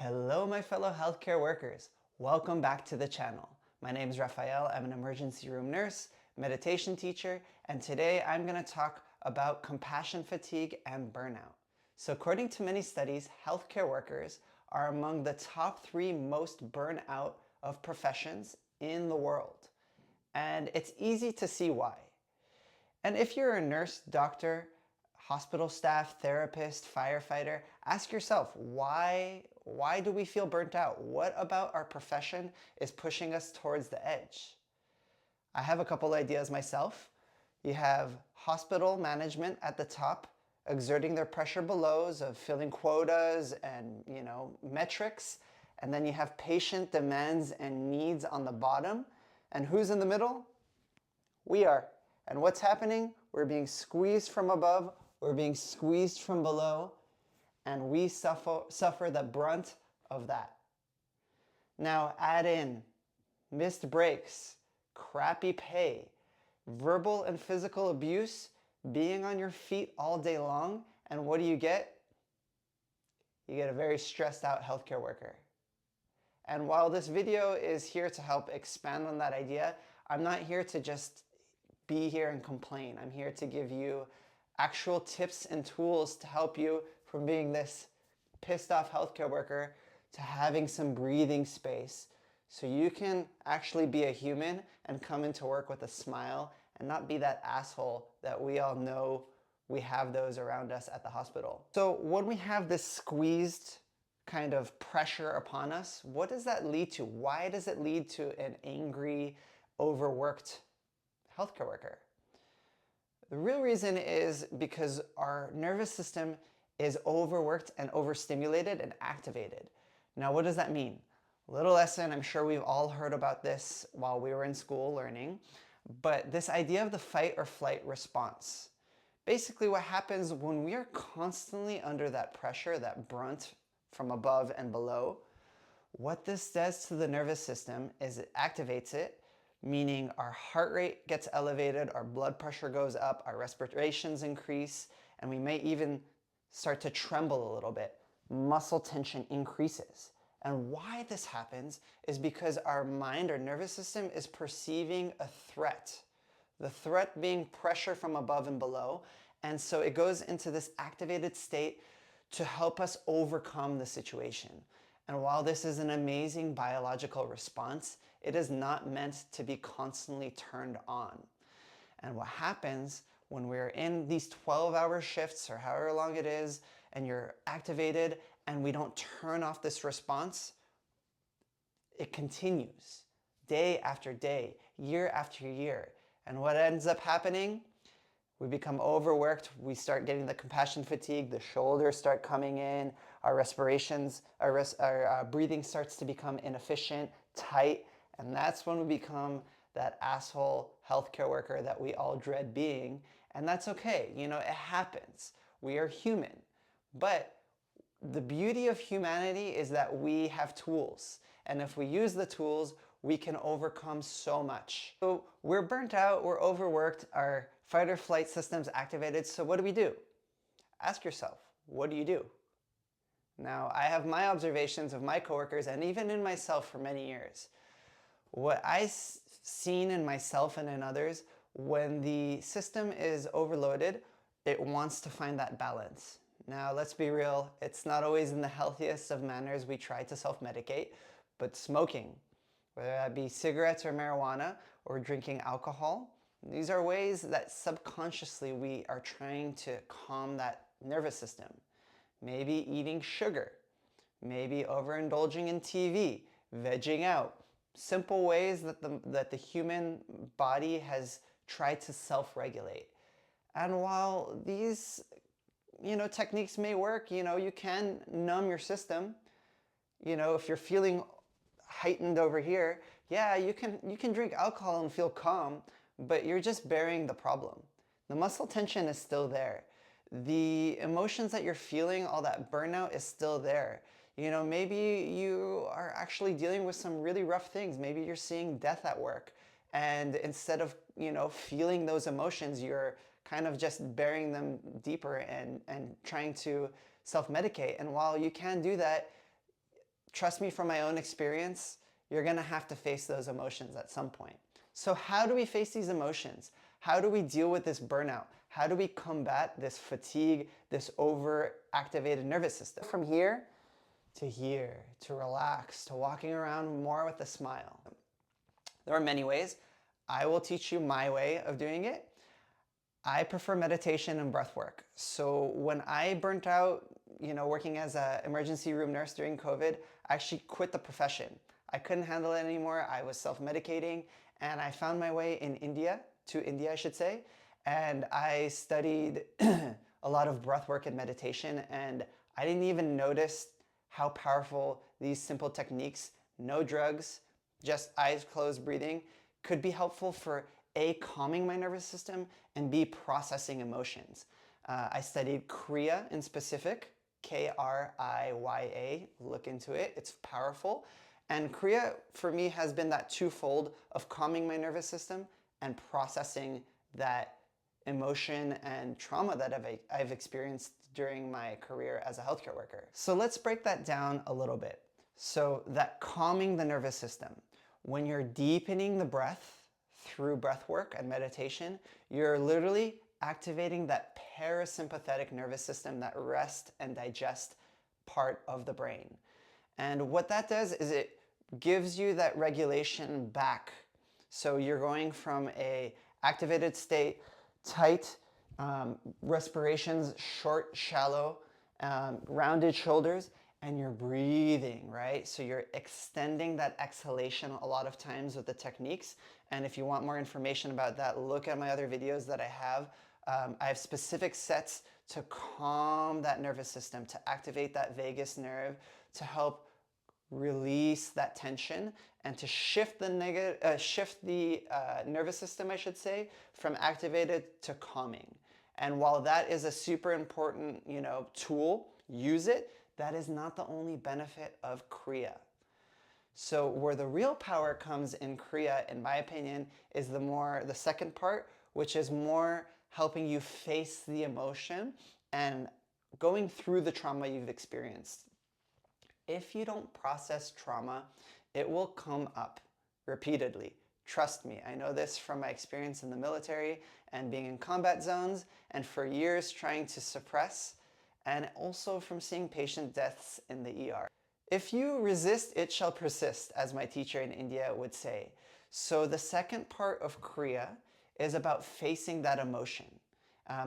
Hello, my fellow healthcare workers. Welcome back to the channel. My name is Rafael. I'm an emergency room nurse, meditation teacher, and today I'm going to talk about compassion fatigue and burnout. So according to many studies, healthcare workers are among the top 3 most burnout of professions in the world. And it's easy to see why. And if you're a nurse, doctor, hospital staff, therapist, firefighter, ask yourself, why do we feel burnt out? What about our profession is pushing us towards the edge? I have a couple ideas myself. You have hospital management at the top, exerting their pressure belows of filling quotas and metrics. And then you have patient demands and needs on the bottom. And who's in the middle? We are. And what's happening? We're being squeezed from above, we're being squeezed from below, and we suffer the brunt of that. Now add in missed breaks, crappy pay, verbal and physical abuse, being on your feet all day long, and what do you get? You get a very stressed out healthcare worker. And while this video is here to help expand on that idea, I'm not here to just be here and complain. I'm here to give you actual tips and tools to help you from being this pissed off healthcare worker to having some breathing space so you can actually be a human and come into work with a smile and not be that asshole that we all know we have those around us at the hospital. So when we have this squeezed kind of pressure upon us, what does that lead to? Why does it lead to an angry, overworked healthcare worker? The real reason is because our nervous system is overworked and overstimulated and activated. Now, what does that mean? Little lesson, I'm sure we've all heard about this while we were in school learning, but this idea of the fight or flight response. Basically, what happens when we are constantly under that pressure, that brunt from above and below, what this does to the nervous system is it activates it, meaning our heart rate gets elevated, our blood pressure goes up, our respirations increase, and we may even start to tremble a little bit. Muscle tension increases. And why this happens is because our mind, our nervous system is perceiving a threat. The threat being pressure from above and below. And so it goes into this activated state to help us overcome the situation. And while this is an amazing biological response, it is not meant to be constantly turned on. And what happens when we're in these 12-hour shifts or however long it is, and you're activated and we don't turn off this response, it continues day after day, year after year. And what ends up happening? We become overworked, we start getting the compassion fatigue, the shoulders start coming in, our respirations, our breathing starts to become inefficient, tight, and that's when we become that asshole healthcare worker that we all dread being, and that's okay, it happens. We are human. But the beauty of humanity is that we have tools, and if we use the tools, we can overcome so much. So we're burnt out, we're overworked, our fight or flight system's activated, so what do? Ask yourself, what do you do? Now, I have my observations of my coworkers and even in myself for many years. What I've seen in myself and in others, when the system is overloaded, it wants to find that balance. Now, let's be real, it's not always in the healthiest of manners we try to self-medicate, but smoking, whether that be cigarettes or marijuana or drinking alcohol, these are ways that subconsciously we are trying to calm that nervous system. Maybe eating sugar, maybe overindulging in TV, vegging out. Simple ways that the human body has tried to self-regulate. And while these techniques may work, you can numb your system. If you're feeling heightened over here, yeah, you can drink alcohol and feel calm, but you're just burying the problem. The muscle tension is still there. The emotions that you're feeling, all that burnout is still there. Maybe you are actually dealing with some really rough things. Maybe you're seeing death at work. And instead of, feeling those emotions, you're kind of just burying them deeper and trying to self-medicate. And while you can do that, trust me, from my own experience, you're gonna have to face those emotions at some point. So how do we face these emotions? How do we deal with this burnout? How do we combat this fatigue, this overactivated nervous system? From here, to relax, to walking around more with a smile. There are many ways. I will teach you my way of doing it. I prefer meditation and breath work. So when I burnt out, working as an emergency room nurse during COVID, I actually quit the profession. I couldn't handle it anymore. I was self-medicating, and I found my way to India, I should say, and I studied a lot of breath work and meditation, and I didn't even notice how powerful these simple techniques, no drugs, just eyes closed breathing, could be helpful for A, calming my nervous system, and B, processing emotions. I studied Kriya in specific, Kriya, look into it, it's powerful. And Kriya for me has been that twofold of calming my nervous system and processing that emotion and trauma that I've experienced during my career as a healthcare worker. So let's break that down a little bit. So that calming the nervous system, when you're deepening the breath through breath work and meditation, you're literally activating that parasympathetic nervous system, that rest and digest part of the brain. And what that does is it gives you that regulation back. So you're going from a activated state, tight respirations, short, shallow, rounded shoulders, and you're breathing, right? So you're extending that exhalation a lot of times with the techniques. And if you want more information about that, look at my other videos that I have. I have specific sets to calm that nervous system, to activate that vagus nerve, to help release that tension, and to shift the nervous system, I should say, from activated to calming. And while that is a super important, tool, use it, that is not the only benefit of Kriya. So where the real power comes in Kriya, in my opinion, is the second part, which is more helping you face the emotion and going through the trauma you've experienced. If you don't process trauma, it will come up repeatedly. Trust me, I know this from my experience in the military and being in combat zones, and for years trying to suppress, and also from seeing patient deaths in the ER. If you resist, it shall persist, as my teacher in India would say. So the second part of Kriya is about facing that emotion.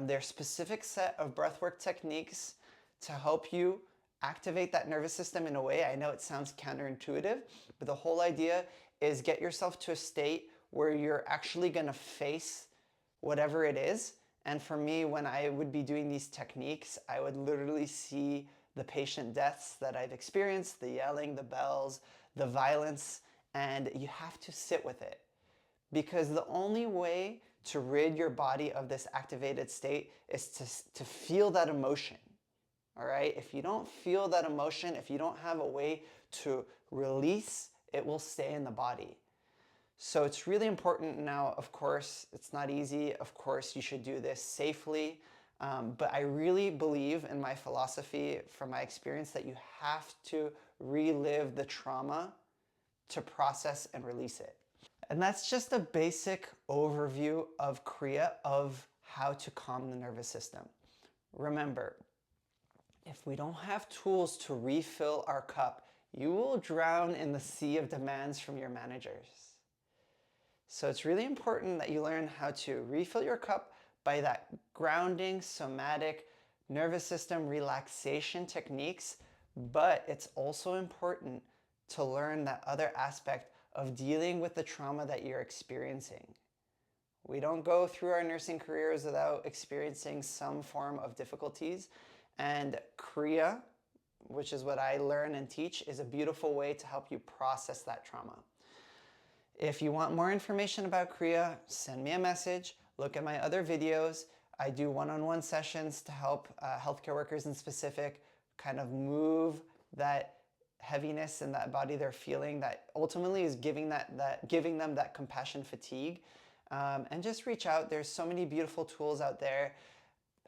There are specific set of breathwork techniques to help you activate that nervous system in a way. I know it sounds counterintuitive, but the whole idea is get yourself to a state where you're actually going to face whatever it is. And for me, when I would be doing these techniques, I would literally see the patient deaths that I've experienced, the yelling, the bells, the violence, and you have to sit with it. Because the only way to rid your body of this activated state is to feel that emotion. All right? If you don't feel that emotion, if you don't have a way to release, it will stay in the body. So it's really important now, of course, it's not easy. Of course, you should do this safely. But I really believe in my philosophy, from my experience, that you have to relive the trauma to process and release it. And that's just a basic overview of Kriya, of how to calm the nervous system. Remember, if we don't have tools to refill our cup, you will drown in the sea of demands from your managers. So it's really important that you learn how to refill your cup by that grounding, somatic, nervous system relaxation techniques, but it's also important to learn that other aspect of dealing with the trauma that you're experiencing. We don't go through our nursing careers without experiencing some form of difficulties, and Kriya, which is what I learn and teach, is a beautiful way to help you process that trauma. If you want more information about Kriya, send me a message, look at my other videos. I do one-on-one sessions to help healthcare workers in specific kind of move that heaviness in that body they're feeling, that ultimately is giving them that compassion fatigue. And just reach out. There's so many beautiful tools out there.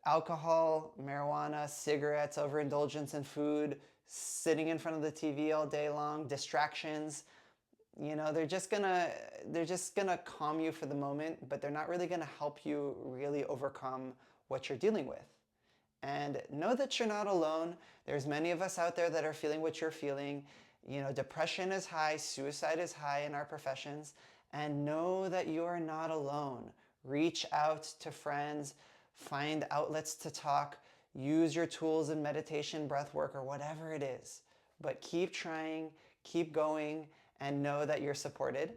Alcohol, marijuana, cigarettes, overindulgence in food, sitting in front of the TV all day long, distractions, they're just gonna calm you for the moment, but they're not really gonna help you really overcome what you're dealing with. And know that you're not alone. There's many of us out there that are feeling what you're feeling. Depression is high, suicide is high in our professions, and know that you are not alone. Reach out to friends, find outlets to talk, use your tools in meditation, breath work, or whatever it is. But keep trying, keep going, and know that you're supported.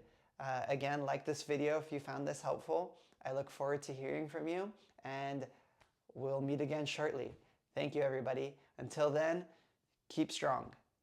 Again, like this video if you found this helpful. I look forward to hearing from you, and we'll meet again shortly. Thank you, everybody. Until then, keep strong.